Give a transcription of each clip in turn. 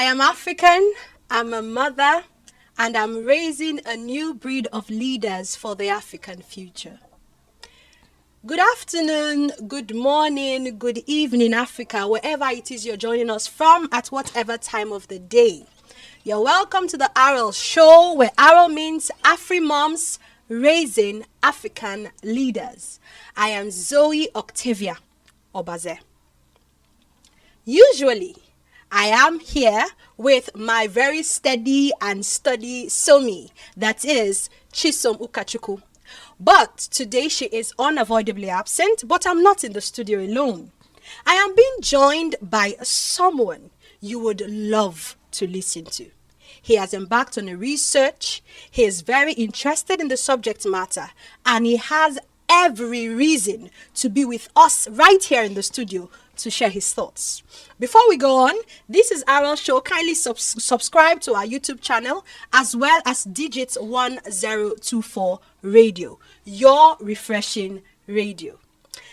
I am African, I'm a mother, and I'm raising a new breed of leaders for the African future. Good afternoon, good morning, good evening, Africa, wherever it is you're joining us from at whatever time of the day. You're welcome to the A.R.A.L show, where A.R.A.L means Afri Moms Raising African Leaders. I am Zoe Octavia Obaze. Usually, I am here with my very steady and sturdy Somi, that is Chisom Ukachuku. But today she is unavoidably absent, but I'm not in the studio alone. I am being joined by someone you would love to listen to. He has embarked on a research, he is very interested in the subject matter, and he has every reason to be with us right here in the studio to share his thoughts. Before we go on, this is A.R.A.L show. Kindly subscribe to our YouTube channel as well as Digits 1024 Radio, your refreshing radio.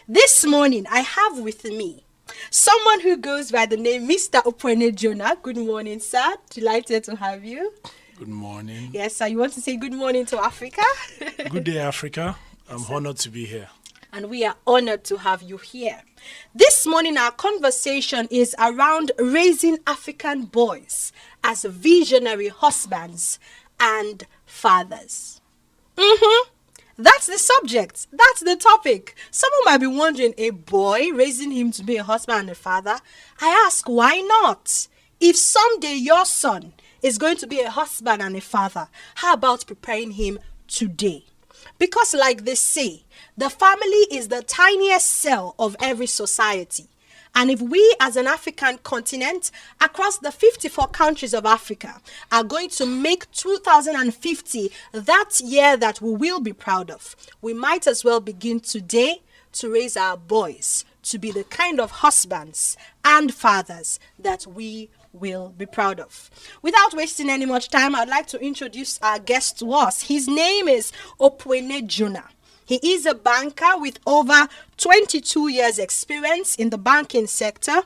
This morning, I have with me someone who goes by the name Mr. Opuene Jonah. Good morning, sir. Delighted to have you. Good morning. Yes, sir. You want to say good morning to Africa? Good day, Africa. I'm honored to be here. And we are honored to have you here. This morning, our conversation is around raising African boys as visionary husbands and fathers. That's the subject. That's the topic. Someone might be wondering, a boy, raising him to be a husband and a father? I ask, why not? If someday your son is going to be a husband and a father, how about preparing him today? Because like they say, the family is the tiniest cell of every society. And if we as an African continent across the 54 countries of Africa are going to make 2050 that year that we will be proud of, we might as well begin today to raise our boys to be the kind of husbands and fathers that we will be proud of. Without wasting any much time, I'd like to introduce our guest to us. His name is Opuene Jonah. He is a banker with over 22 years experience in the banking sector.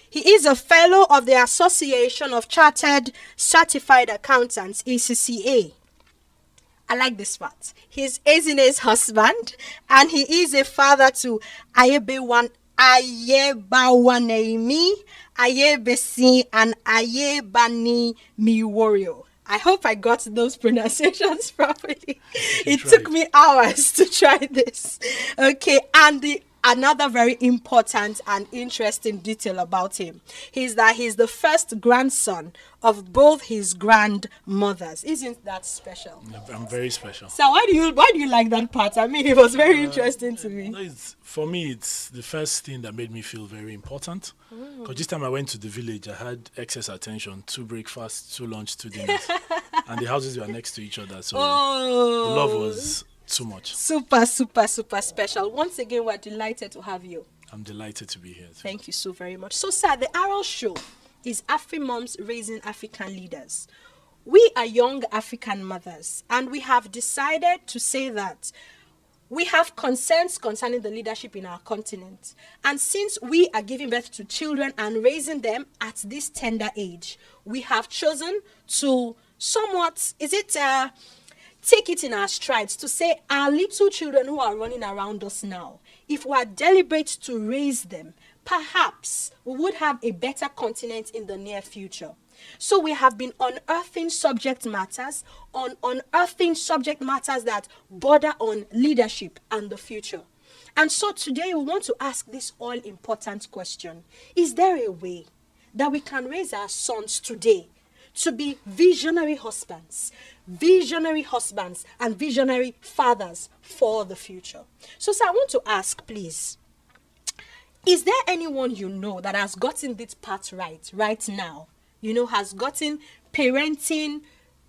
He is a fellow of the Association of Chartered Certified Accountants, FCCA. I like this part. He's Ezine's husband, and he is a father to Ayebawanemi, Ayebesi, and Ayebani Miworio. I hope I got those pronunciations properly. It took me hours to try this. Okay, and another very important and interesting detail about him is that he's the first grandson of both his grandmothers. Isn't that special? I'm very special. So why do you like that part? I mean, it was very interesting to me. For me, it's the first thing that made me feel very important. Because this time I went to the village, I had excess attention, 2 breakfasts, 2 lunch, 2 dinners. And the houses were next to each other. So the love was too much. Super, super, super special. Once again, we're delighted to have you. I'm delighted to be here. Thank you so very much. So, sir, the A.R.A.L show is Afri Moms Raising African Leaders. We are young African mothers, and we have decided to say that we have concerns concerning the leadership in our continent. And since we are giving birth to children and raising them at this tender age, we have chosen to somewhat, take it in our strides to say our little children who are running around us now, if we are deliberate to raise them, perhaps we would have a better continent in the near future. So we have been unearthing subject matters that border on leadership and the future. And so today we want to ask this all-important question. Is there a way that we can raise our sons today to be visionary husbands and visionary fathers for the future? So, sir, I want to ask, please, is there anyone you know that has gotten this part right now? Has gotten parenting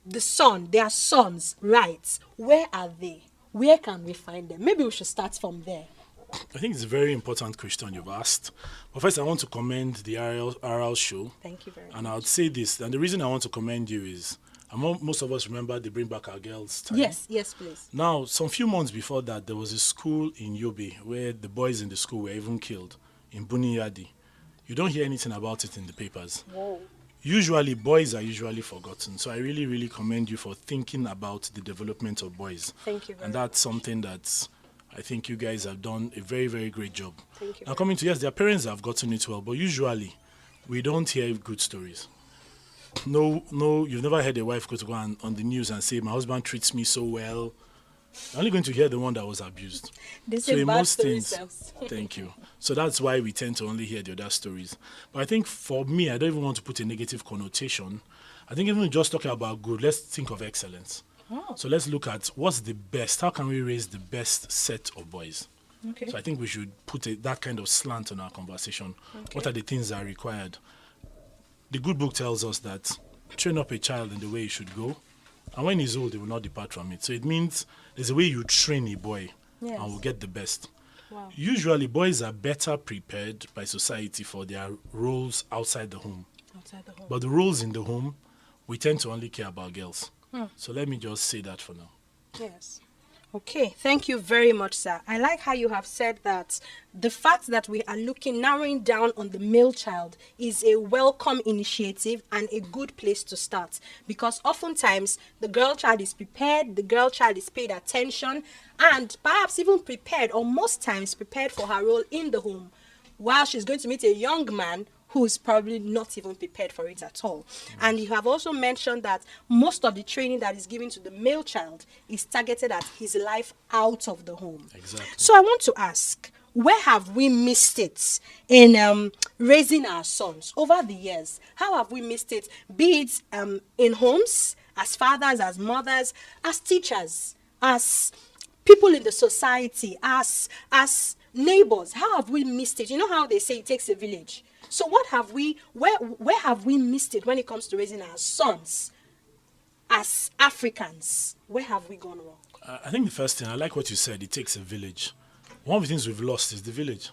their sons right? Where are they? Where can we find them? Maybe we should start from there. I think it's a very important question you've asked. But first, I want to commend the A.R.A.L show. Thank you very much. And I would say this, and the reason I want to commend you is, most of us remember the Bring Back Our Girls time. Yes, please. Now, some few months before that, there was a school in Yobe where the boys in the school were even killed, in Buniyadi. You don't hear anything about it in the papers. Whoa. usually boys are usually forgotten. So I really, really commend you for thinking about the development of boys. Thank you very And that's something that I think you guys have done a very, very great job. Thank you Now very coming to, yes, their parents have gotten it well, but usually we don't hear good stories. No, you've never heard a wife go on the news and say, my husband treats me so well. You're only going to hear the one that was abused. They So say in bad most stories things, sells. thank you. So that's why we tend to only hear the other stories. But I think for me, I don't even want to put a negative connotation. I think even just talking about good, let's think of excellence. So let's look at what's the best. How can we raise the best set of boys? Okay. So I think we should put that kind of slant on our conversation. Okay. What are the things that are required? The good book tells us that train up a child in the way he should go, and when he's old, he will not depart from it. So it means there's a way you train a boy, Yes. and will get the best. Wow. Usually, boys are better prepared by society for their roles outside the home. Outside the home. But the roles in the home, we tend to only care about girls. So let me just say that for now. Yes. Okay, thank you very much, sir. I like how you have said that the fact that we are narrowing down on the male child is a welcome initiative and a good place to start, because oftentimes the girl child is prepared, the girl child is paid attention, and perhaps even prepared, or most times prepared for her role in the home, while she's going to meet a young man who's probably not even prepared for it at all. And you have also mentioned that most of the training that is given to the male child is targeted at his life out of the home. Exactly. So I want to ask, where have we missed it in raising our sons over the years? How have we missed it, be it in homes, as fathers, as mothers, as teachers, as people in the society, as neighbors? How have we missed it? You know how they say it takes a village. So what have we, where have we missed it when it comes to raising our sons as Africans? Where have we gone wrong? I think the first thing, I like what you said, it takes a village. One of the things we've lost is the village.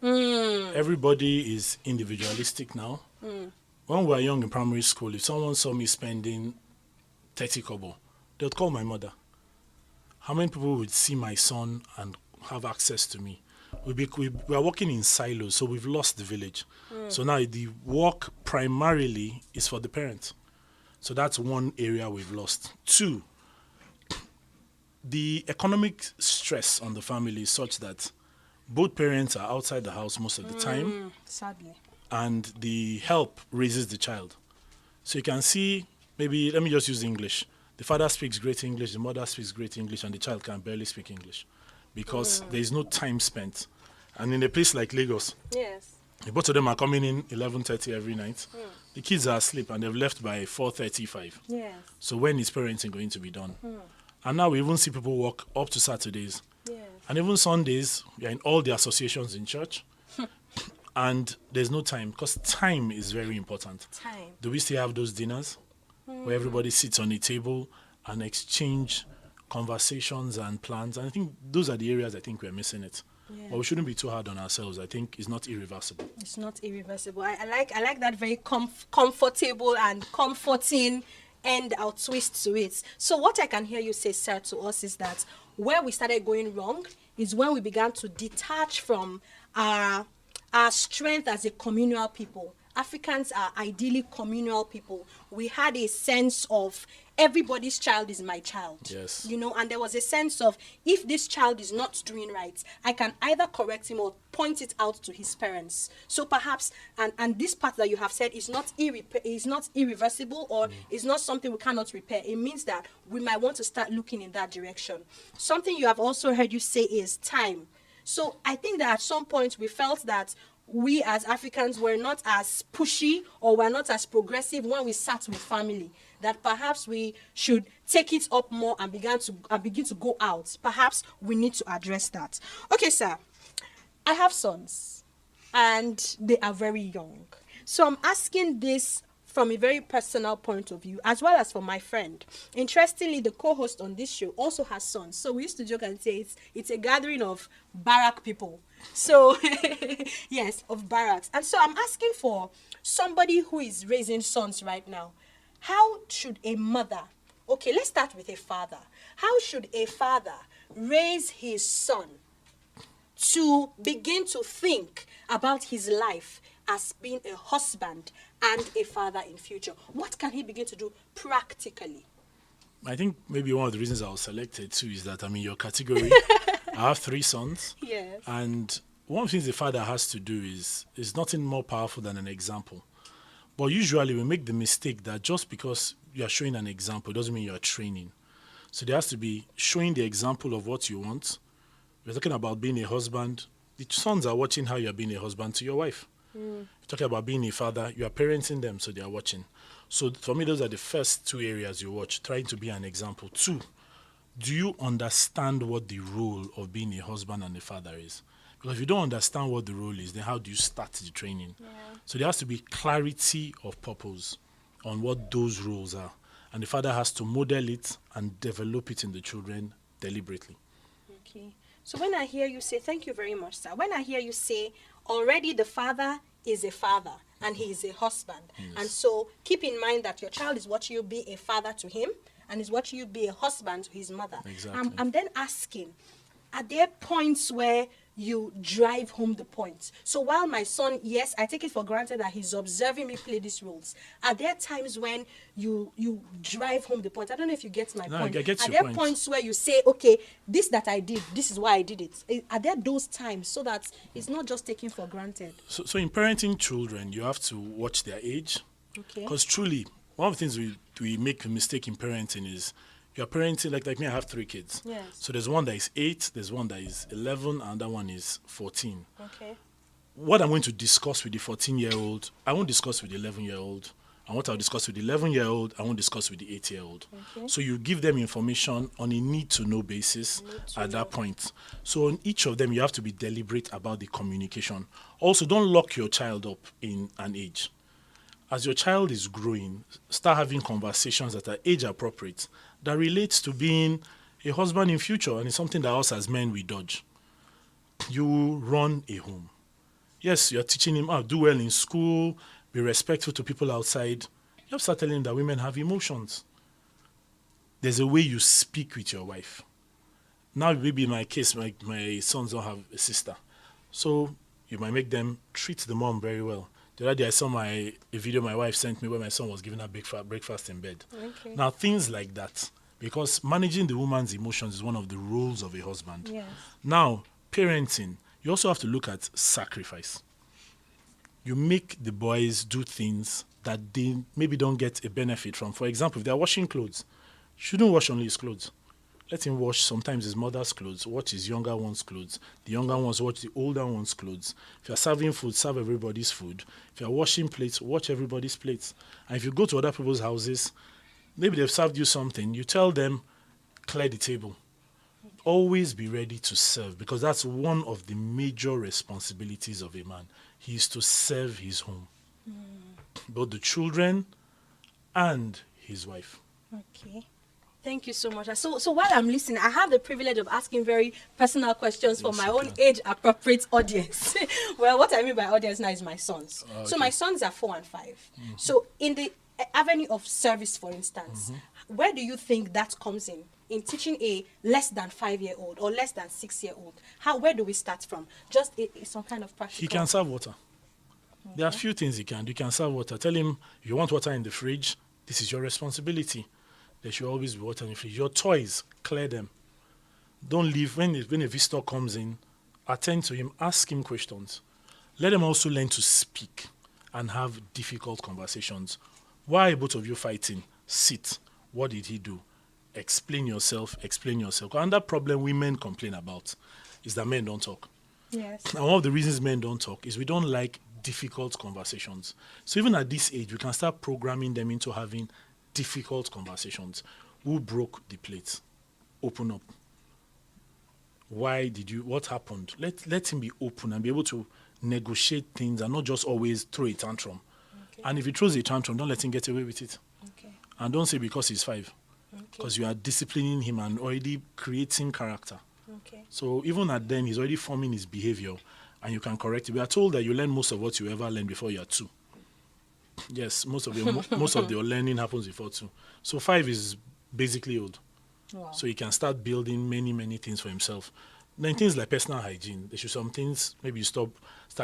Everybody is individualistic now. When we were young in primary school, if someone saw me spending 30 kobo, they would call my mother. How many people would see my son and have access to me? We are working in silos, so we've lost the village. So now the work primarily is for the parents. So that's one area we've lost. Two, the economic stress on the family is such that both parents are outside the house most of the time, Sadly. and the help raises the child. So you can see, maybe, let me just use English. The father speaks great English, the mother speaks great English, and the child can barely speak English because there is no time spent. And in a place like Lagos, Yes. both of them are coming in 11:30 every night. The kids are asleep and they've left by 4:35. Yes. So when is parenting going to be done? And now we even see people work up to Saturdays. Yes. And even Sundays, we are in all the associations in church. And there's no time, because time is very important. Time. Do we still have those dinners where everybody sits on a table and exchange conversations and plans? And I think those are the areas I think we're missing it. Yeah. But we shouldn't be too hard on ourselves. I think it's not irreversible. It's not irreversible. I like that very comfortable and comforting end or twist to it. So what I can hear you say, sir, to us is that where we started going wrong is when we began to detach from our strength as a communal people. Africans are ideally communal people. We had a sense of everybody's child is my child. Yes. You know, and there was a sense of if this child is not doing right, I can either correct him or point it out to his parents. So perhaps, and this part that you have said is not irreversible or is not something we cannot repair. It means that we might want to start looking in that direction. Something you have also heard you say is time. So I think that at some point we felt that we as Africans were not as pushy or were not as progressive when we sat with family, that perhaps we should take it up more and begin to go out. Perhaps we need to address that. Okay, sir, I have sons and they are very young. So I'm asking this from a very personal point of view, as well as for my friend. Interestingly, the co-host on this show also has sons. So we used to joke and say it's a gathering of barrack people. So, yes, of barracks. And so I'm asking for somebody who is raising sons right now. How should a mother, okay, let's start with a father. How should a father raise his son to begin to think about his life as being a husband and a father in future? What can he begin to do practically? I think maybe one of the reasons I was selected too is that I'm in your category. I have 3 sons. Yes. And one of the things the father has to do is nothing more powerful than an example. But usually we make the mistake that just because you are showing an example doesn't mean you are training. So there has to be showing the example of what you want. We're talking about being a husband. The sons are watching how you are being a husband to your wife. You're talking about being a father. You are parenting them, so they are watching. So for me, those are the first 2 areas you watch, trying to be an example. 2, do you understand what the role of being a husband and a father is? Because if you don't understand what the role is, then how do you start the training? Yeah. So there has to be clarity of purpose on what those roles are. And the father has to model it and develop it in the children deliberately. Okay. So when I hear you say, thank you very much, sir. When I hear you say, already the father is a father and he is a husband. Yes. And so keep in mind that your child is watching you be a father to him and is watching you be a husband to his mother. Exactly. I'm then asking, are there points where you drive home the point? So while my son, yes, I take it for granted that he's observing me play these roles. Are there times when you drive home the point? I don't know if you get my point. I get Are your there points where you say, okay, this that I did, this is why I did it? Are there those times so that it's not just taken for granted? So in parenting children, you have to watch their age. Okay. Because truly, one of the things we make a mistake in parenting is you're parenting, like me, I have 3 kids. Yes. So there's one that is 8, there's one that is 11, and that one is 14. Okay. What I'm going to discuss with the 14-year-old, I won't discuss with the 11-year-old. And what I'll discuss with the 11-year-old, I won't discuss with the 8-year-old. Okay. So you give them information on a need-to-know basis at that point. So on each of them, you have to be deliberate about the communication. Also, don't lock your child up in an age. As your child is growing, start having conversations that are age appropriate, that relates to being a husband in future, and it's something that us as men we dodge. You run a home. Yes, you're teaching him how to do well in school, be respectful to people outside. You have to start telling him that women have emotions. There's a way you speak with your wife. Now, maybe in my case, my sons don't have a sister. So you might make them treat the mom very well. The other day I saw a video my wife sent me where my son was giving her breakfast in bed. Okay. Now, things like that, because managing the woman's emotions is one of the roles of a husband. Yes. Now, parenting, you also have to look at sacrifice. You make the boys do things that they maybe don't get a benefit from. For example, if they're washing clothes, you shouldn't wash only his clothes. Let him wash sometimes his mother's clothes, watch his younger one's clothes. The younger ones watch the older one's clothes. If you're serving food, serve everybody's food. If you're washing plates, watch everybody's plates. And if you go to other people's houses, maybe they've served you something, you tell them, clear the table. Always be ready to serve, because that's one of the major responsibilities of a man. He is to serve his home, both the children and his wife. Okay. Thank you so much. So while I'm listening, I have the privilege of asking very personal questions for my own age-appropriate audience. Well, what I mean by audience now is my sons. Okay. So my sons are 4 and 5. Mm-hmm. So in the avenue of service, for instance, where do you think that comes in teaching a less than 5-year-old or less than 6-year-old? Where do we start from? Just some kind of practical. He can serve water. Okay. There are a few things he can do. You can serve water. Tell him, if you want water in the fridge, this is your responsibility. There should always be water in the fridge. Your toys, clear them. Don't leave. When a visitor comes in, attend to him, ask him questions. Let them also learn to speak and have difficult conversations. Why are both of you fighting? Sit. What did he do? Explain yourself. Another problem women complain about is that men don't talk. Yes. And one of the reasons men don't talk is we don't like difficult conversations. So even at this age, we can start programming them into having difficult conversations. Who broke the plate? Open up. What happened? Let him be open and be able to negotiate things and not just always throw a tantrum. Okay. And if he throws a tantrum, don't let him get away with it. Okay. And don't say because he's 5. Because you are disciplining him and already creating character. Okay. So even at then, he's already forming his behavior and you can correct it. We are told that you learn most of what you ever learn before you are 2. Yes, most of your learning happens before 2. So 5 is basically old. Wow. So he can start building many things for himself. Then things like personal hygiene. There should some things, maybe you start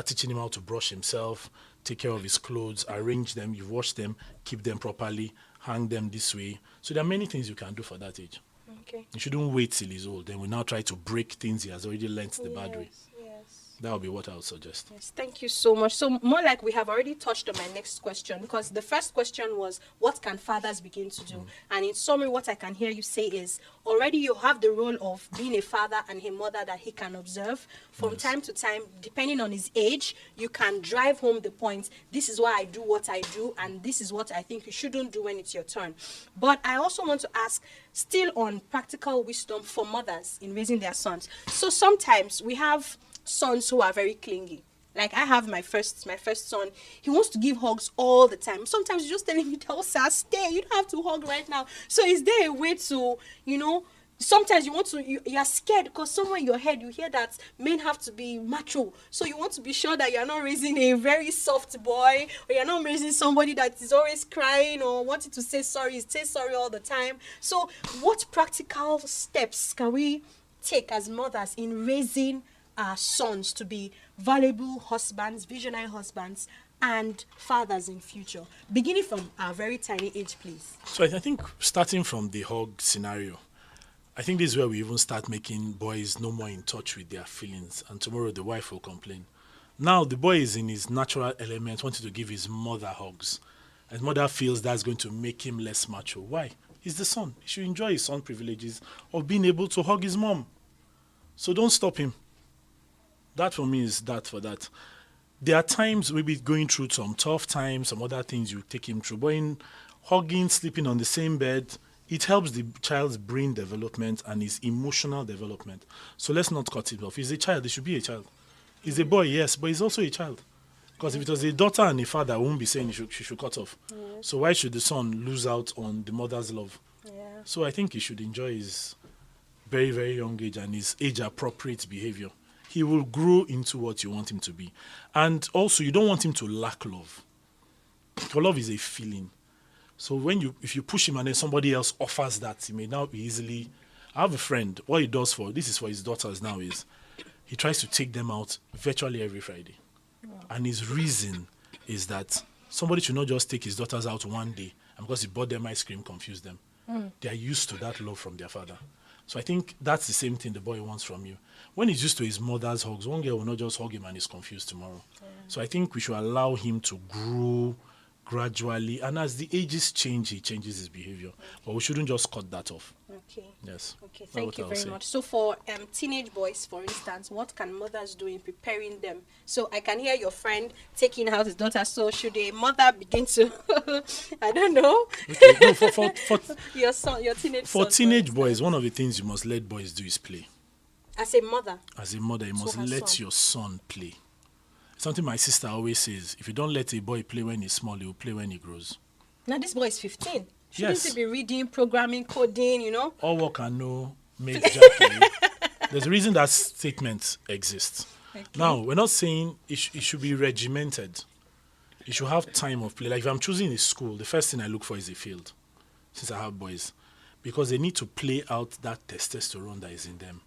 teaching him how to brush himself, take care of his clothes, arrange them, you wash them, keep them properly, hang them this way. So there are many things you can do for that age. Okay. You shouldn't wait till he's old. Then we now try to break things he has already learnt the bad way. Yes. That would be what I would suggest. Yes, thank you so much. So more like we have already touched on my next question, because the first question was, what can fathers begin to do? And in summary, what I can hear you say is, already you have the role of being a father and a mother that he can observe. From time to time, depending on his age, you can drive home the point, this is why I do what I do, and this is what I think you shouldn't do when it's your turn. But I also want to ask, still on practical wisdom for mothers in raising their sons. So sometimes we have sons who are very clingy. Like I have my first son. He wants to give hugs all the time. Sometimes you're just telling me, Elsa, stay. You don't have to hug right now. So is there a way to, sometimes you're scared because somewhere in your head you hear that men have to be macho. So you want to be sure that you're not raising a very soft boy, or you're not raising somebody that is always crying or wanting to say sorry all the time. So what practical steps can we take as mothers in raising our sons to be valuable husbands, visionary husbands, and fathers in future, beginning from our very tiny age, please? So I think starting from the hug scenario, I think this is where we even start making boys no more in touch with their feelings, and tomorrow the wife will complain. Now the boy is in his natural element, wanting to give his mother hugs. His mother feels that's going to make him less macho. Why? He's the son. He should enjoy his son privileges of being able to hug his mom. So don't stop him. That for me is that for that. There are times maybe going through some tough times, some other things you take him through. But in hugging, sleeping on the same bed, it helps the child's brain development and his emotional development. So let's not cut it off. He's a child. He should be a child. He's a boy, yes, but he's also a child. Because if it was a daughter and a father, I won't be saying she should cut off. Yes. So why should the son lose out on the mother's love? Yeah. So I think he should enjoy his very, very young age and his age-appropriate behavior. He will grow into what you want him to be. And also, you don't want him to lack love. Because love is a feeling. So if you push him and then somebody else offers that, he may now be easily... I have a friend, what he does this is for his daughters now, is he tries to take them out virtually every Friday. Wow. And his reason is that somebody should not just take his daughters out one day, and because he bought them ice cream, confuse them. They are used to that love from their father. So I think that's the same thing the boy wants from you. When he's used to his mother's hugs, one girl will not just hug him and he's confused tomorrow. Yeah. So I think we should allow him to grow gradually. And as the ages change, he changes his behavior. Okay. But we shouldn't just cut that off. Okay. Yes. Okay, thank you very much. So for teenage boys, for instance, what can mothers do in preparing them? So I can hear your friend taking out his daughter. So should a mother begin to, I don't know. Okay. No, for your teenage For teenage boys, one of the things you must let boys do is play. As a mother? As a mother, you must let your son play. Something my sister always says, if you don't let a boy play when he's small, he will play when he grows. Now this boy is 15. Shouldn't he be reading, programming, coding, All work and no make Jack. There's a reason that statement exists. Okay. Now, we're not saying it should be regimented. You should have time of play. Like if I'm choosing a school, the first thing I look for is a field, since I have boys. Because they need to play out that testosterone that is in them.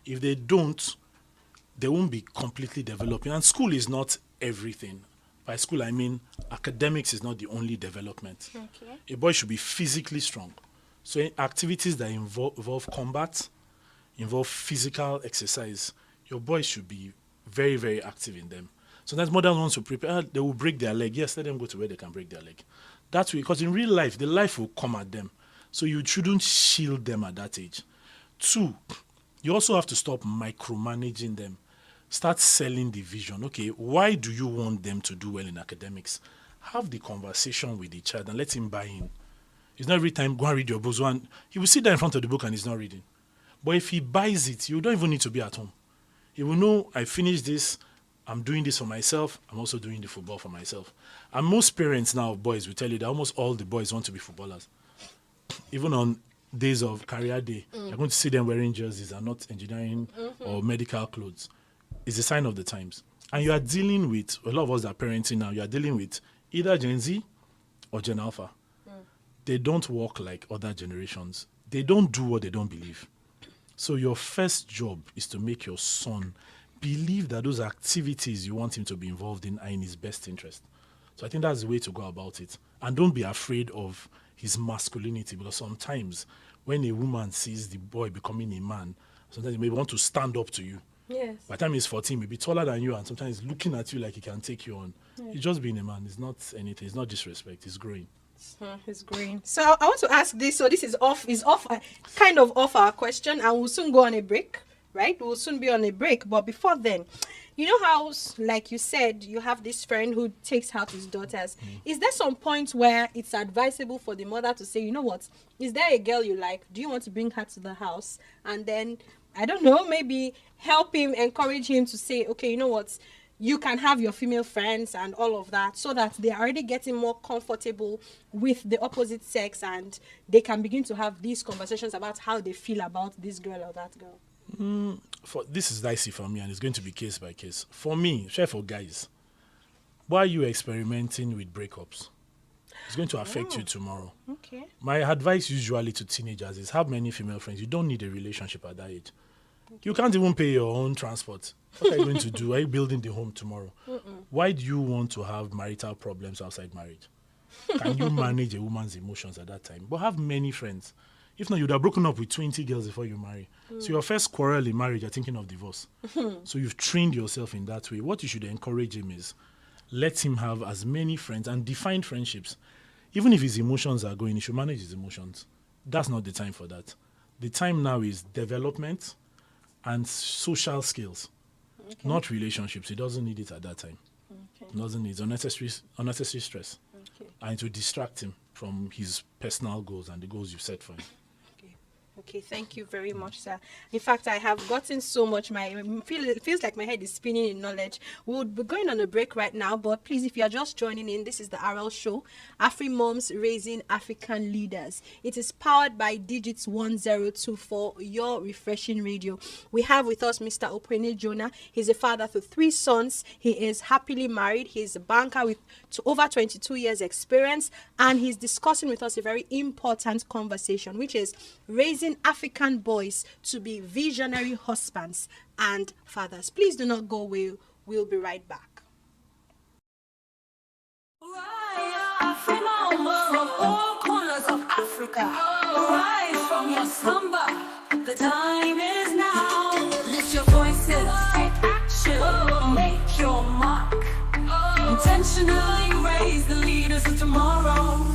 If they don't, they won't be completely developing. And school is not everything. By school, I mean academics is not the only development. Okay. A boy should be physically strong. So in activities that involve combat, involve physical exercise, your boys should be very, very active in them. Sometimes mothers want to prepare, they will break their leg. Yes, let them go to where they can break their leg. That's because in real life, the life will come at them. So you shouldn't shield them at that age. 2, you also have to stop micromanaging them. Start selling the vision. Okay, why do you want them to do well in academics? Have the conversation with the child and let him buy in. It's not every time, go and read your books. He will sit there in front of the book and he's not reading. But if he buys it, you don't even need to be at home. He will know, I finished this, I'm doing this for myself, I'm also doing the football for myself. And most parents now of boys will tell you that almost all the boys want to be footballers. Even on days of career day, you're going to see them wearing jerseys and not engineering or medical clothes. It's a sign of the times. And you are dealing with, a lot of us that are parenting now, you are dealing with either Gen Z or Gen Alpha. They don't walk like other generations. They don't do what they don't believe. So your first job is to make your son believe that those activities you want him to be involved in are in his best interest. So I think that's the way to go about it. And don't be afraid of his masculinity, because sometimes when a woman sees the boy becoming a man, sometimes he may want to stand up to you. Yes. By the time he's 14, maybe taller than you, and sometimes he's looking at you like he can take you on. Yeah. He's just being a man. It's not anything. It's not disrespect. He's growing. It's green. So I want to ask this. So this is kind of off our question, and we'll soon go on a break, right? We'll soon be on a break. But before then, you know how, like you said, you have this friend who takes out his daughters. Is there some point where it's advisable for the mother to say, you know what, is there a girl you like? Do you want to bring her to the house? And then, I don't know, maybe help him, encourage him to say, okay, you know what, you can have your female friends and all of that, so that they're already getting more comfortable with the opposite sex, and they can begin to have these conversations about how they feel about this girl or that girl. This is dicey for me, and it's going to be case by case. For me, share for guys, why are you experimenting with breakups? It's going to affect you tomorrow. Okay. My advice usually to teenagers is have many female friends. You don't need a relationship at that age. You can't even pay your own transport. What are you going to do? Are you building the home tomorrow? Why do you want to have marital problems outside marriage? Can you manage a woman's emotions at that time? But have many friends. If not, you'd have broken up with 20 girls before you marry. So your first quarrel in marriage, you're thinking of divorce. So you've trained yourself in that way. What you should encourage him is let him have as many friends and define friendships. Even if his emotions are going, he should manage his emotions. That's not the time for that. The time now is development and social skills, not relationships. He doesn't need it at that time. He doesn't need unnecessary stress. And it will distract him from his personal goals and the goals you've set for him. Okay, thank you very much, sir. In fact, I have gotten so much. It feels like my head is spinning in knowledge. We'll be going on a break right now, but please, if you are just joining in, this is the ARAL show, Afri Moms Raising African Leaders. It is powered by Digits 1024, your refreshing radio. We have with us Mr. Opuene Jonah. He's a father to 3 sons. He is happily married. He's a banker with over 22 years experience, and he's discussing with us a very important conversation, which is raising African boys to be visionary husbands and fathers. Please do not go away. We'll be right back. From all corners of Africa, rise from your slumber. The time is now. Lift your voices, take action, make your mark. Intentionally raise the leaders of tomorrow.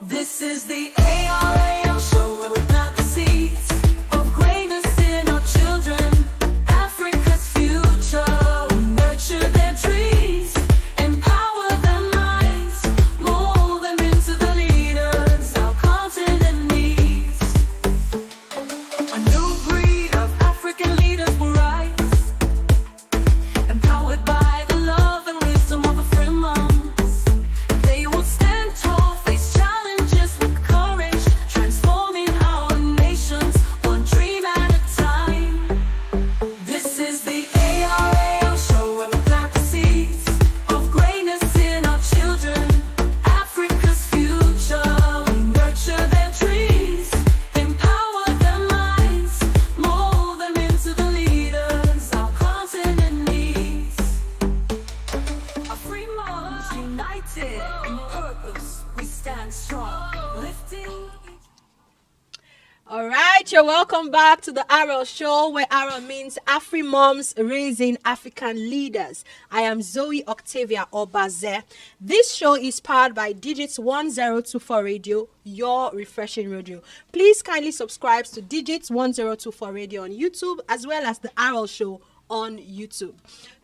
This is the A.R.A.L show, where we plant the seeds of greatness in our children. Africa's future, we nurture their dreams, empower their minds, mold them into the leaders our continent needs. A new breed of African leaders will rise, empowered by the love and wisdom of Afri moms. They will stand tall, face challenges with courage, transforming our nations one dream at a time. This is the A.R.A.L show, where we plant the seeds of greatness in our children. Africa's future, we nurture their dreams, empower their minds, mold them into the leaders our continent needs. Afri moms united in purpose, we stand strong, lifting. All right, you're welcome back to the A.R.A.L show, where A.R.A.L means Afri Moms Raising African Leaders. I am Zoe Octavia Obaze. This show is powered by Digits 1024 Radio, your refreshing radio. Please kindly subscribe to Digits 1024 Radio on YouTube, as well as the A.R.A.L show on YouTube.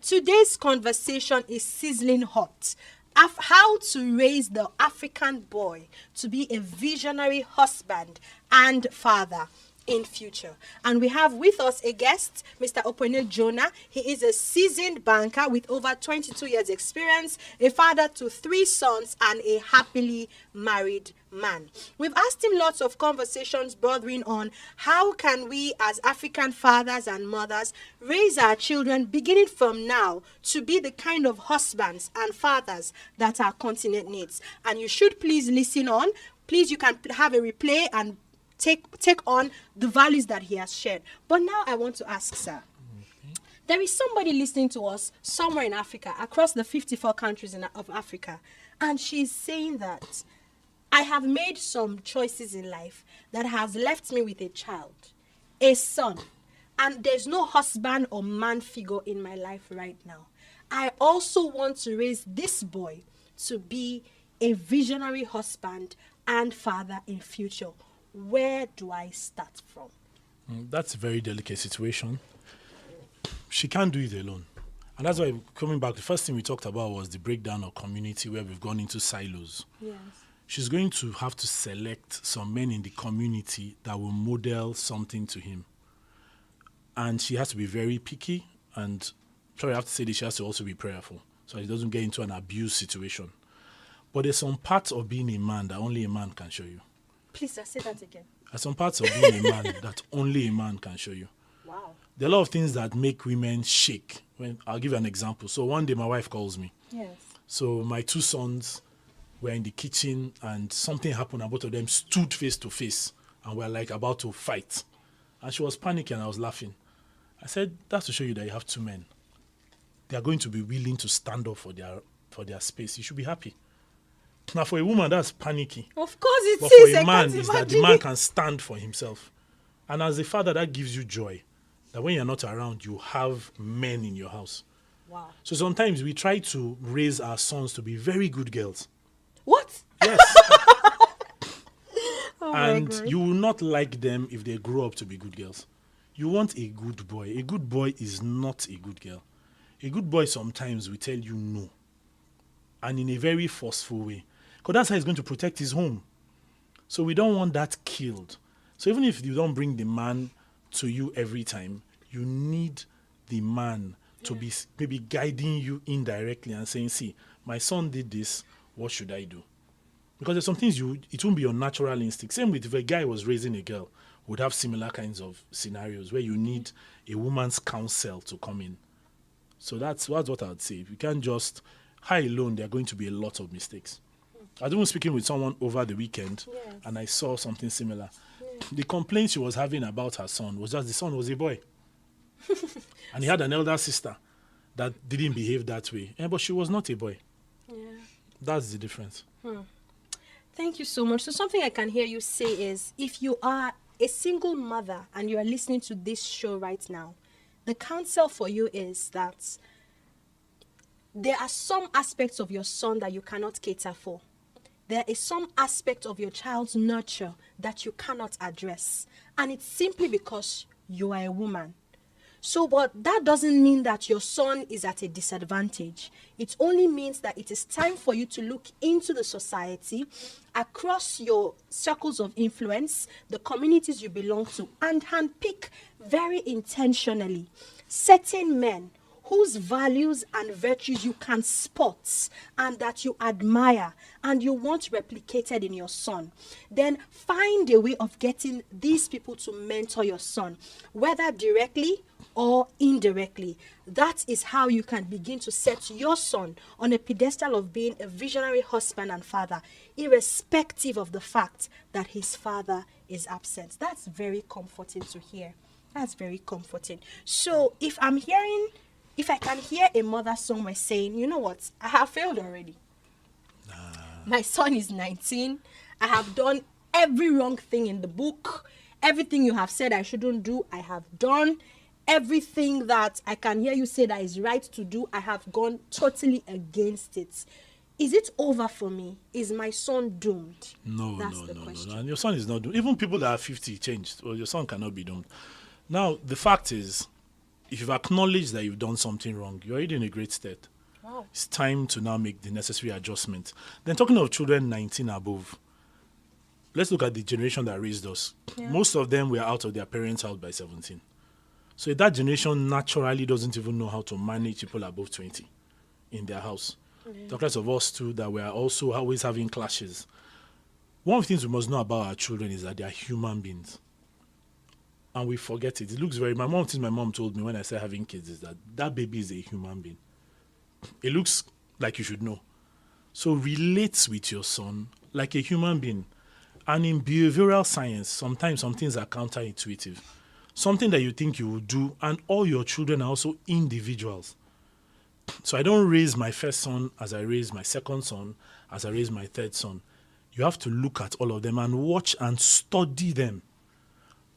Today's conversation is sizzling hot. How to raise the African boy to be a visionary husband and father in future. And we have with us a guest, Mr. Opuene Jonah. He is a seasoned banker with over 22 years experience, a father to 3 sons, and a happily married man. We've asked him lots of conversations bordering on how can we as African fathers and mothers raise our children beginning from now to be the kind of husbands and fathers that our continent needs. And you should please listen on. Please, you can have a replay and take on the values that he has shared. But now I want to ask, sir, There is somebody listening to us somewhere in Africa, across the 54 countries of Africa, and she's saying that I have made some choices in life that has left me with a child, a son, and there's no husband or man figure in my life right now. I also want to raise this boy to be a visionary husband and father in future. Where do I start from? That's a very delicate situation. She can't do it alone. And that's why, coming back, the first thing we talked about was the breakdown of community where we've gone into silos. Yes. She's going to have to select some men in the community that will model something to him. And she has to be very picky, and sorry, I have to say this, she has to also be prayerful so he doesn't get into an abuse situation. But there's some parts of being a man that only a man can show you. Please, say that again. There's some parts of being a man that only a man can show you. Wow. There are a lot of things that make women shake. I'll give you an example. So one day my wife calls me. Yes. So my two sons were in the kitchen and something happened and both of them stood face to face and were like about to fight. And she was panicking and I was laughing. I said, that's to show you that you have two men. They are going to be willing to stand up for their space. You should be happy. Now, for a woman, that's panicky. Of course it But is. for a man, it's that the man can stand for himself. And as a father, that gives you joy. That when you're not around, you have men in your house. Wow. So sometimes we try to raise our sons to be very good girls. What? Yes. Oh and my God. you will not like them if they grow up to be good girls. You want a good boy. A good boy is not a good girl. A good boy sometimes will tell you no. And in a very forceful way. Because that's how he's going to protect his home. So we don't want that killed. So even if you don't bring the man to you every time, you need the man to be maybe guiding you indirectly and saying, see, my son did this, what should I do? Because there's some things it won't be your natural instinct. Same with if a guy was raising a girl, would have similar kinds of scenarios where you need a woman's counsel to come in. So that's what I would say. If you can't just high alone, there are going to be a lot of mistakes. I was even speaking with someone over the weekend, and I saw something similar. The complaint she was having about her son was just the son was a boy. And he had an elder sister that didn't behave that way. But she was not a boy. Yeah. That's the difference. Thank you so much. So something I can hear you say is, if you are a single mother and you are listening to this show right now, the counsel for you is that there are some aspects of your son that you cannot cater for. There is some aspect of your child's nurture that you cannot address. And it's simply because you are a woman. So, but that doesn't mean that your son is at a disadvantage. It only means that it is time for you to look into the society, across your circles of influence, the communities you belong to, and handpick very intentionally certain men whose values and virtues you can spot and that you admire and you want replicated in your son. Then find a way of getting these people to mentor your son, whether directly or indirectly. That is how you can begin to set your son on a pedestal of being a visionary husband and father, irrespective of the fact that his father is absent. That's very comforting to hear. That's very comforting. So if I can hear a mother somewhere saying, you know what, I have failed already. My son is 19. I have done every wrong thing in the book. Everything you have said I shouldn't do, I have done. Everything that I can hear you say that is right to do, I have gone totally against it. Is it over for me? Is my son doomed? No. Question. And your son is not doomed. Even people that are 50 changed. Well, your son cannot be doomed. Now, the fact is, if you've acknowledged that you've done something wrong, you're already in a great state. Wow. It's time to now make the necessary adjustments. Then talking of children 19 above, let's look at the generation that raised us. Yeah. Most of them were out of their parents' house by 17. So that generation naturally doesn't even know how to manage people above 20 in their house. Talk less of us too, that we are also always having clashes. One of the things we must know about our children is that they are human beings. And we forget it. It looks my mom told me when I started having kids is that baby is a human being. It looks like you should know. So relate with your son like a human being. And in behavioral science, sometimes some things are counterintuitive. something that you think you will do, and all your children are also individuals. So I don't raise my first son as I raise my second son, as I raise my third son. You have to look at all of them and watch and study them.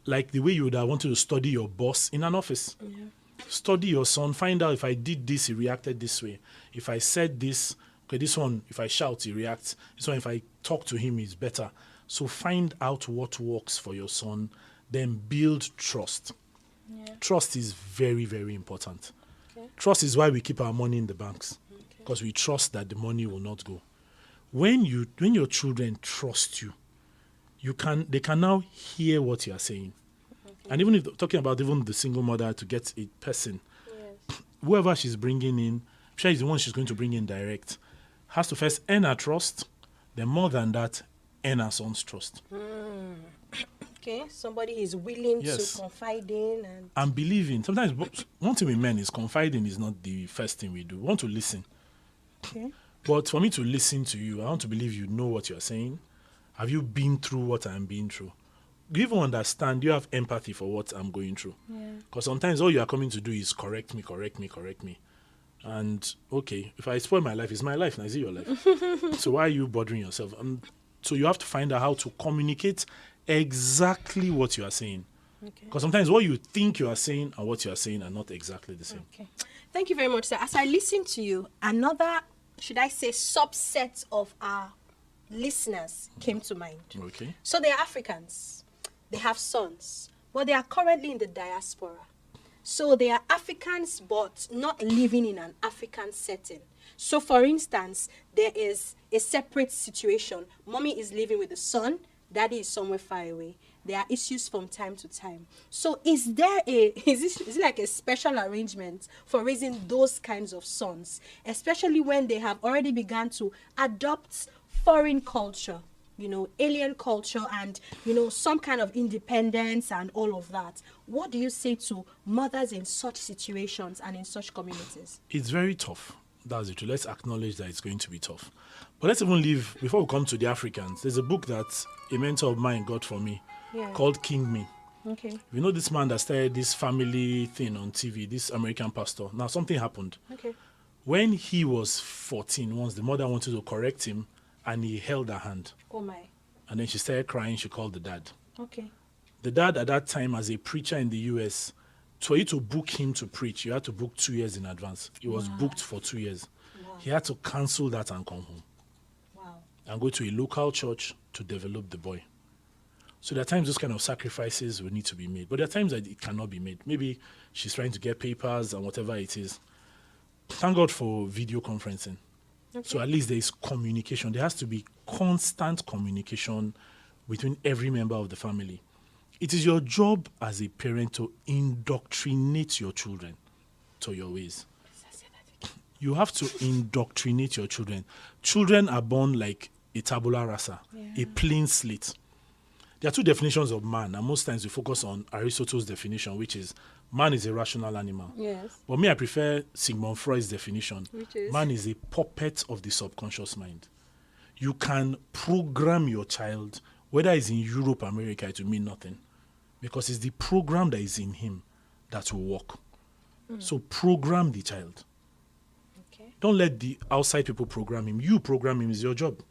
Like the way you would have wanted to study your boss in an office. Yeah. Study your son, find out if I did this, he reacted this way. If I said this, okay, this one, if I shout, he reacts. This one, if I talk to him, he's better. So find out what works for your son, then build trust. Yeah. Trust is very, very important. Okay. Trust is why we keep our money in the banks, because we trust that the money will not go. When your children trust you, they can now hear what you are saying. Okay. And even if talking about even the single mother to get a person, yes, whoever she's bringing in, I'm sure is the one she's going to bring in direct, has to first earn her trust, then more than that, earn her son's trust. Okay, somebody is willing Yes. to confide in and believe in. Sometimes one thing with men is confiding is not the first thing we do. We want to listen. Okay. But for me to listen to you, I want to believe you know what you're saying. Have you been through what I'm being through? Do you even understand? Do you have empathy for what I'm going through? Because sometimes all you are coming to do is correct me. And okay, if I spoil my life, it's my life, now is it your life? So why are you bothering yourself? So you have to find out how to communicate exactly what you are saying. Because sometimes what you think you are saying and what you are saying are not exactly the same. Okay. Thank you very much, sir. As I listen to you, another, should I say, subset of our listeners came to mind. Okay. So they are Africans. They have sons, but they are currently in the diaspora. So they are Africans, but not living in an African setting. So for instance, there is a separate situation. Mommy is living with the son. Daddy is somewhere far away. There are issues from time to time. So is it like a special arrangement for raising those kinds of sons, especially when they have already begun to adopt foreign culture, alien culture, and, some kind of independence and all of that? What do you say to mothers in such situations and in such communities? It's very tough. That's it. Let's acknowledge that it's going to be tough. But let's even leave, before we come to the Africans, there's a book that a mentor of mine got for me called King Me. Okay. You know this man that started this family thing on TV, this American pastor. Now, something happened. Okay. When he was 14, once the mother wanted to correct him, and he held her hand. Oh, my. And then she started crying. She called the dad. Okay. The dad at that time, as a preacher in the U.S., for you to book him to preach, you had to book 2 years in advance. He was booked for 2 years. Wow. He had to cancel that and come home. Wow. And go to a local church to develop the boy. So there are times those kind of sacrifices will need to be made. But there are times that it cannot be made. Maybe she's trying to get papers and whatever it is. Thank God for video conferencing. Okay. So at least there is communication. There has to be constant communication between every member of the family. It is your job as a parent to indoctrinate your children to your ways. You have to indoctrinate your children. Children are born like a tabula rasa, a clean slate. There are two definitions of man, and most times we focus on Aristotle's definition, which is man is a rational animal. Yes. But me, I prefer Sigmund Freud's definition. Which is? Man is a puppet of the subconscious mind. You can program your child, whether it's in Europe, America, it will mean nothing. Because it's the program that is in him that will work. So program the child. Okay. Don't let the outside people program him. You program him is your job.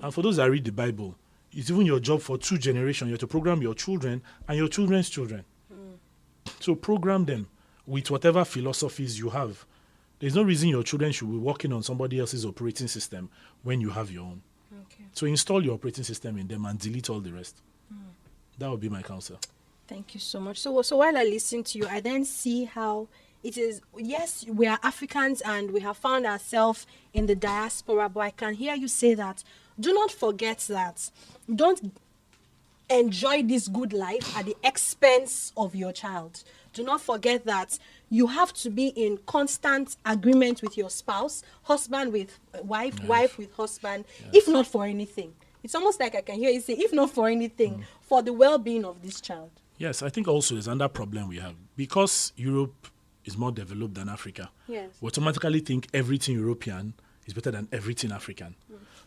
And for those that read the Bible, it's even your job for 2 generations. You have to program your children and your children's children. So program them with whatever philosophies you have. There's no reason your children should be working on somebody else's operating system when you have your own. Okay. So install your operating system in them and delete all the rest. That would be my counsel. Thank you so much. So while I listen to you, I then see how it is, yes, we are Africans and we have found ourselves in the diaspora, but I can hear you say that do not forget that. Don't enjoy this good life at the expense of your child. Do not forget that you have to be in constant agreement with your spouse, husband with wife, wife with husband, if not for anything. It's almost like I can hear you say, if not for anything, for the well-being of this child. Yes, I think also there's another problem we have. Because Europe is more developed than Africa, Yes. we automatically think everything European is better than everything African.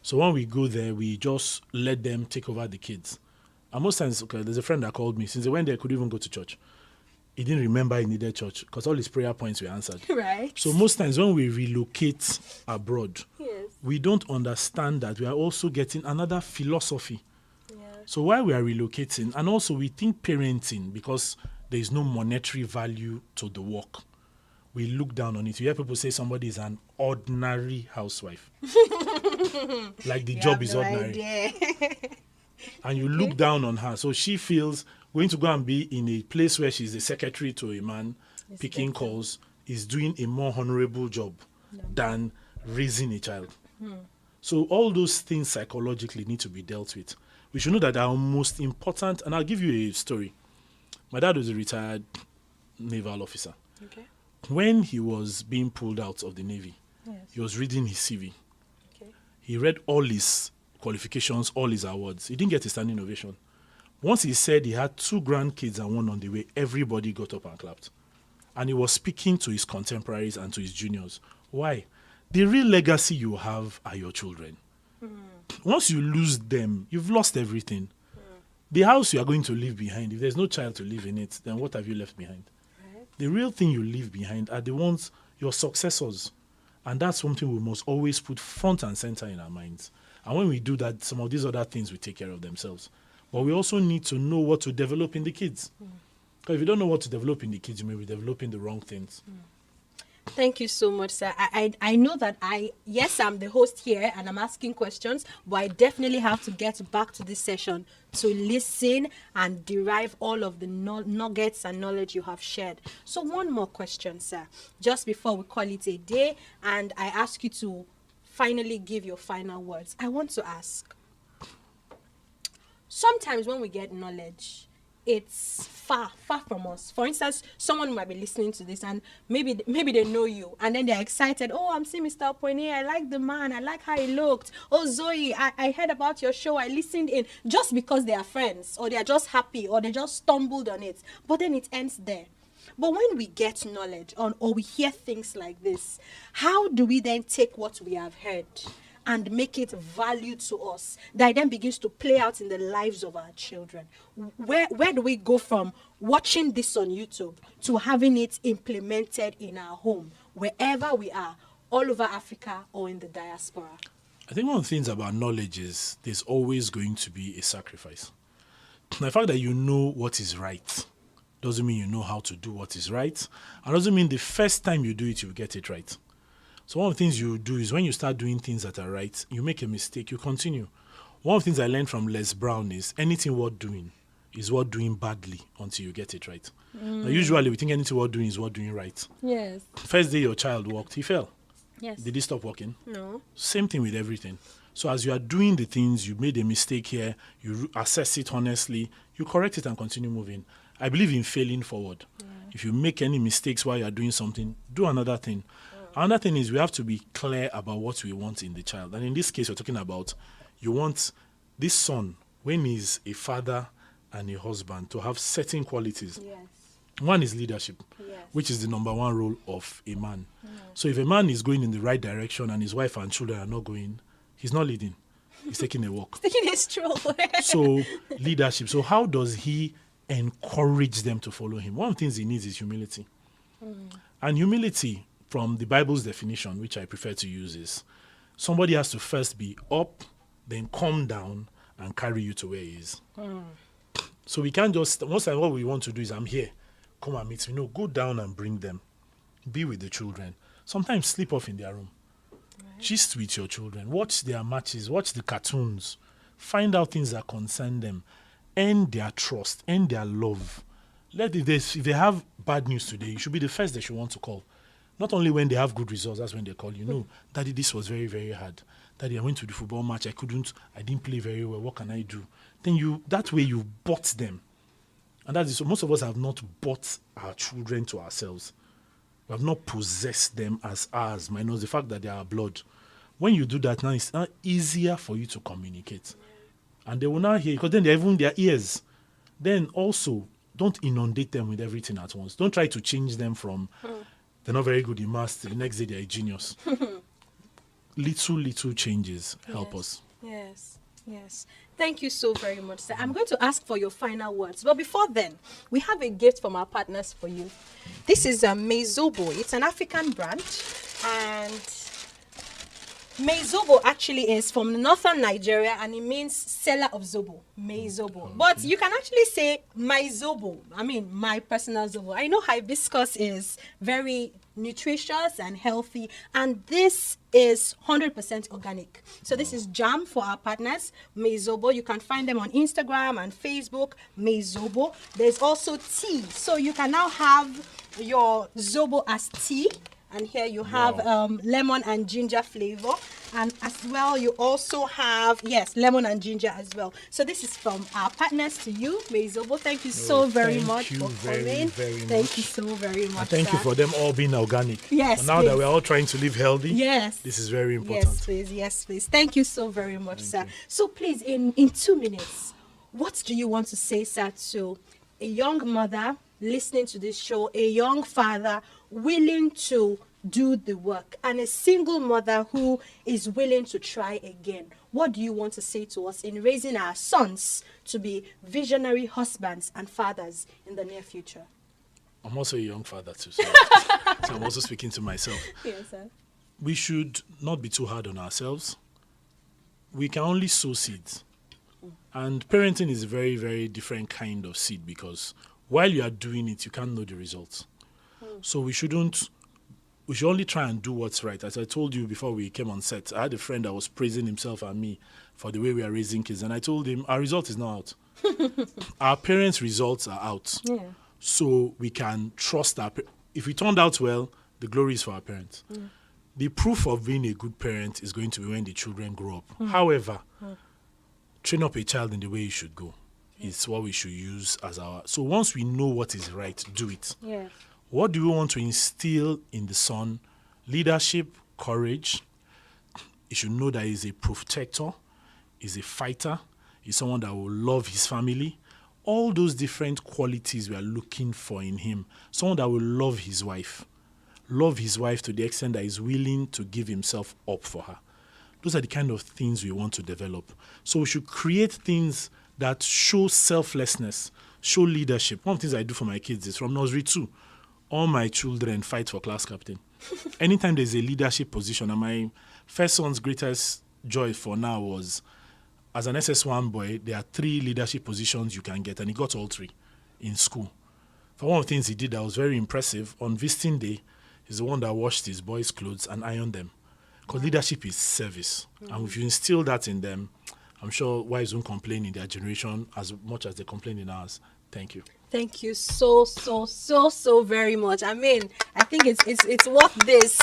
So when we go there, we just let them take over the kids. And most times, okay, there's a friend that called me. Since they went there, could even go to church. He didn't remember he needed church because all his prayer points were answered. Right. So most times when we relocate abroad, Yes. we don't understand that we are also getting another philosophy. Yeah. So while we are relocating, and also we think parenting, because there is no monetary value to the work, we look down on it. You hear people say somebody is an ordinary housewife. Like the job is ordinary. And you look down on her. So she feels going to go and be in a place where she's the secretary to a man, picking calls, is doing a more honorable job than raising a child. So all those things psychologically need to be dealt with. We should know that our most important, and I'll give you a story. My dad was a retired naval officer. Okay. When he was being pulled out of the Navy, Yes. he was reading his CV. Okay. He read all his qualifications, all his awards. He didn't get a standing ovation. Once he said he had 2 grandkids and 1 on the way, everybody got up and clapped. And he was speaking to his contemporaries and to his juniors. Why? The real legacy you have are your children. Once you lose them, you've lost everything. The house you are going to leave behind, if there's no child to live in it, then what have you left behind? Right. The real thing you leave behind are the ones, your successors. And that's something we must always put front and center in our minds. And when we do that, some of these other things will take care of themselves. But we also need to know what to develop in the kids. Because if you don't know what to develop in the kids, you may be developing the wrong things. Thank you so much, sir. I know that yes, I'm the host here and I'm asking questions, but I definitely have to get back to this session to listen and derive all of the nuggets and knowledge you have shared. So one more question, sir, just before we call it a day, and I ask you to finally give your final words. I want to ask, sometimes when we get knowledge, it's far from us. For instance, someone might be listening to this and maybe they know you and then they're excited. Oh, I'm seeing Mr. Opuene. I like the man. I like how he looked. Oh, Zoe, I heard about your show. I listened in, just because they are friends or they're just happy or they just stumbled on it. But then it ends there. But when we get knowledge or we hear things like this, how do we then take what we have heard and make it value to us that then begins to play out in the lives of our children? Where do we go from watching this on YouTube to having it implemented in our home, wherever we are, all over Africa or in the diaspora? I think one of the things about knowledge is there's always going to be a sacrifice. The fact that you know what is right doesn't mean you know how to do what is right, and doesn't mean the first time you do it, you get it right. So one of the things you do is when you start doing things that are right, you make a mistake, you continue. One of the things I learned from Les Brown is anything worth doing is worth doing badly until you get it right. Now, usually we think anything worth doing is worth doing right. Yes. First day your child walked, he fell. Yes. Did he stop walking? No. Same thing with everything. So as you are doing the things, you made a mistake here, you assess it honestly, you correct it and continue moving. I believe in failing forward. Yeah. If you make any mistakes while you are doing something, do another thing. Another thing is we have to be clear about what we want in the child. And in this case, we're talking about you want this son, when he's a father and a husband, to have certain qualities. Yes. One is leadership, Yes. which is the number one role of a man. So if a man is going in the right direction and his wife and children are not going, he's not leading. He's taking a walk. Taking a stroll. So leadership. So how does he encourage them to follow him? One of the things he needs is humility. And humility, from the Bible's definition, which I prefer to use, is somebody has to first be up, then come down and carry you to where he is. So we can't just, most of what we want to do is, I'm here, come and meet me. No, go down and bring them. Be with the children. Sometimes sleep off in their room. Right. Gist with your children. Watch their matches. Watch the cartoons. Find out things that concern them. Earn their trust. Earn their love. If they have bad news today, you should be the first they should want to call. Not only when they have good results, that's when they call you. No, Daddy, this was very, very hard. Daddy, I went to the football match. I didn't play very well. What can I do? Then that way you bought them. And that is, so most of us have not bought our children to ourselves. We have not possessed them as ours, minus the fact that they are our blood. When you do that now, it's easier for you to communicate. And they will now hear, because then they're even their ears. Then also, don't inundate them with everything at once. Don't try to change them from they're not very good in maths, the next day they're a genius. Little changes help us. Yes. Yes. Thank you so very much, sir. I'm going to ask for your final words. But before then, we have a gift from our partners for you. This is a Mezobo. It's an African brand. And Mezobo actually is from northern Nigeria and it means seller of Zobo. Mezobo. Okay. But you can actually say my Zobo. I mean, my personal Zobo. I know hibiscus is very nutritious and healthy, and this is 100% organic. So this is jam for our partners, Mezobo. You can find them on Instagram and Facebook, Mezobo. There's also tea. So you can now have your Zobo as tea. And here you have lemon and ginger flavor. And as well, you also have, yes, lemon and ginger as well. So this is from our partners to you, Mezobo. Thank you so very much for coming. Thank you so very much. And thank you for them all being organic. Yes, now that we're all trying to live healthy, yes, this is very important. Yes, please. Yes, please. Thank you so very much, sir. So please, in 2 minutes, what do you want to say, sir, to a young mother listening to this show, a young father willing to do the work, and a single mother who is willing to try again? What do you want to say to us in raising our sons to be visionary husbands and fathers in the near future? I'm also a young father too, so I'm also speaking to myself. Yes, sir. We should not be too hard on ourselves. We can only sow seeds. And parenting is a very, very different kind of seed, because while you are doing it, you can't know the results. So we should only try and do what's right. As I told you before we came on set, I had a friend that was praising himself and me for the way we are raising kids. And I told him, our result is not out. Our parents' results are out. Yeah. So we can trust if we turned out well, the glory is for our parents. The proof of being a good parent is going to be when the children grow up. However, train up a child in the way he should go. It's what we should use as our... So once we know what is right, do it. Yeah. What do we want to instill in the son? Leadership, courage. He should know that he's a protector, he's a fighter, he's someone that will love his family. All those different qualities we are looking for in him. Someone that will love his wife. Love his wife to the extent that he's willing to give himself up for her. Those are the kind of things we want to develop. So we should create things that show selflessness, show leadership. One of the things I do for my kids is from nursery 2. All my children fight for class captain. Anytime there's a leadership position, and my first son's greatest joy for now was, as an SS1 boy, there are 3 leadership positions you can get, and he got all 3 in school. For one of the things he did that was very impressive, on visiting day, he's the one that washed his boys' clothes and ironed them. Because leadership is service. And if you instill that in them, I'm sure wives won't complain in their generation as much as they complain in ours. Thank you. Thank you so very much. I mean, I think it's worth this.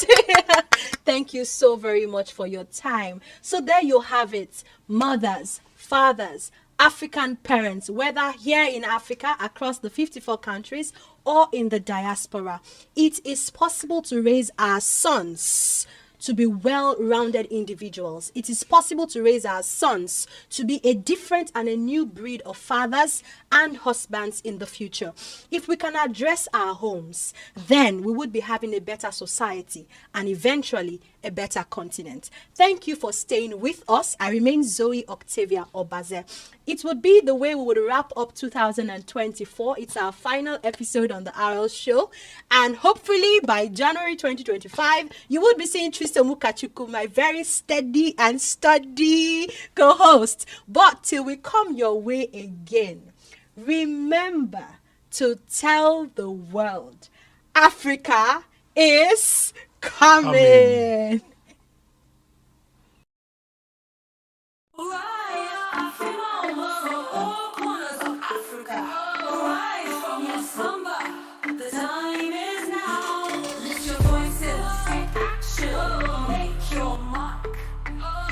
Thank you so very much for your time. So there you have it. Mothers, fathers, African parents, whether here in Africa, across the 54 countries, or in the diaspora. It is possible to raise our sons to be well-rounded individuals. It is possible to raise our sons to be a different and a new breed of fathers and husbands in the future. If we can address our homes, then we would be having a better society and eventually a better continent. Thank you for staying with us. I remain Zoe Octavia Obaze. It would be the way we would wrap up 2024. It's our final episode on the A.R.A.L show. And hopefully by January 2025, you would be seeing Tristan Mukachuku, my very steady and sturdy co-host. But till we come your way again, remember to tell the world, Africa is coming.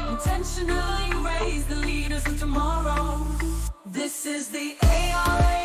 Intentionally raise the leaders of tomorrow. This is the A.R.A.L